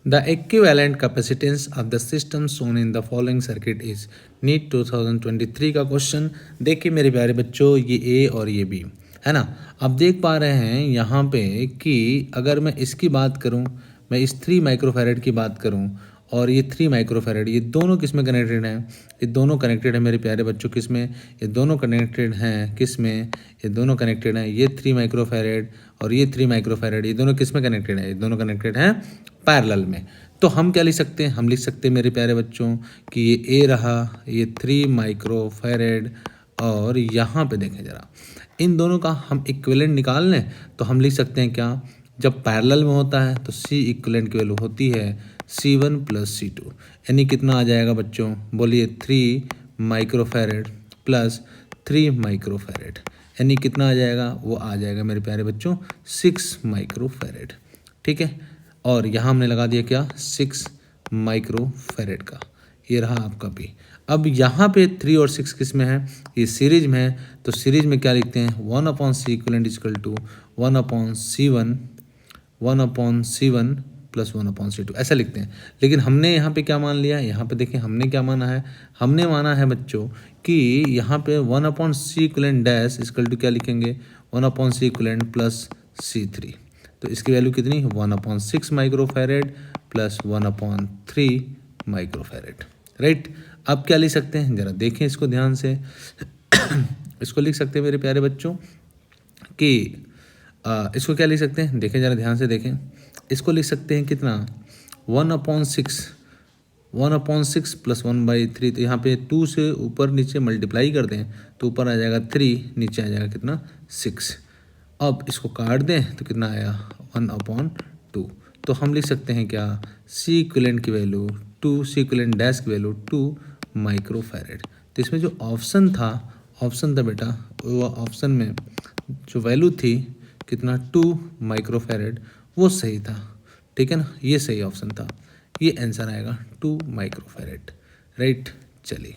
The equivalent capacitance of the system shown in the following circuit is. NEET 2023 का question. देखिए मेरे प्यारे बच्चों, ये ए और ये बी है ना। अब देख पा रहे हैं यहाँ पे कि अगर मैं इसकी बात करूँ, मैं इस 3 माइक्रोफैरेड की बात करूँ और ये 3 माइक्रोफैरेड, ये दोनों किस में कनेक्टेड हैं? ये दोनों कनेक्टेड है मेरे प्यारे बच्चों, किस में? ये दोनों कनेक्टेड हैं किस में? ये दोनों कनेक्टेड हैं, ये 3 माइक्रोफैरेड और ये 3 माइक्रोफैरेड, ये दोनों किस में कनेक्टेड हैं? ये दोनों कनेक्टेड हैं पैरेलल में। तो हम क्या लिख सकते हैं? हम लिख सकते हैं मेरे प्यारे बच्चों कि ये ए रहा, ये 3 माइक्रोफैरेड और यहाँ पे देखें ज़रा, इन दोनों का हम इक्विवेलेंट निकाल लें तो हम लिख सकते हैं क्या? जब पैरेलल में होता है तो सी इक्विवेलेंट की वैल्यू होती है C1 प्लस C2, यानी कितना आ जाएगा बच्चों? बोलिए 3 माइक्रोफैरेड प्लस 3 माइक्रोफैरेड, यानी कितना आ जाएगा? वो आ जाएगा मेरे प्यारे बच्चों 6 माइक्रोफैरेड। ठीक है, और यहाँ हमने लगा दिया क्या? 6 माइक्रोफैरेड का। ये रहा आपका पी। अब यहाँ पे 3 और 6 किस में है? ये सीरीज में है, तो सीरीज में क्या लिखते हैं? 1/C equivalent equal to 1/C1 plus 1/C2 ऐसा लिखते हैं। लेकिन हमने यहाँ पे क्या मान लिया? यहाँ पे देखें हमने क्या माना है? हमने माना है बच्चों कि यहाँ पे 1/C equivalent dash equal to क्या लिखेंगे? 1/C equivalent plus C3। तो इसकी वैल्यू कितनी? 1/6 माइक्रोफैरेड प्लस 1/3 माइक्रोफैरेड। राइट, अब क्या लिख सकते हैं? ज़रा देखें इसको ध्यान से। इसको लिख सकते हैं मेरे प्यारे बच्चों कि इसको क्या लिख सकते हैं? देखें ज़रा ध्यान से देखें। इसको लिख सकते हैं कितना? 1/6 प्लस 1/3। तो यहाँ पे 2 से ऊपर नीचे मल्टीप्लाई कर दें तो ऊपर आ जाएगा 3, नीचे आ जाएगा कितना? 6। अब इसको काट दें तो कितना आया? 1/2। तो हम लिख सकते हैं क्या? सी इक्विवेलेंट की वैल्यू 2, सी इक्विवेलेंट डैश की वैल्यू 2 माइक्रोफैरेड। तो इसमें जो ऑप्शन था बेटा, वो ऑप्शन में जो वैल्यू थी कितना? 2 माइक्रोफैरेड, वो सही था। ठीक है ना, ये सही ऑप्शन था। ये आंसर आएगा 2 माइक्रोफैरेड। राइट, चलिए।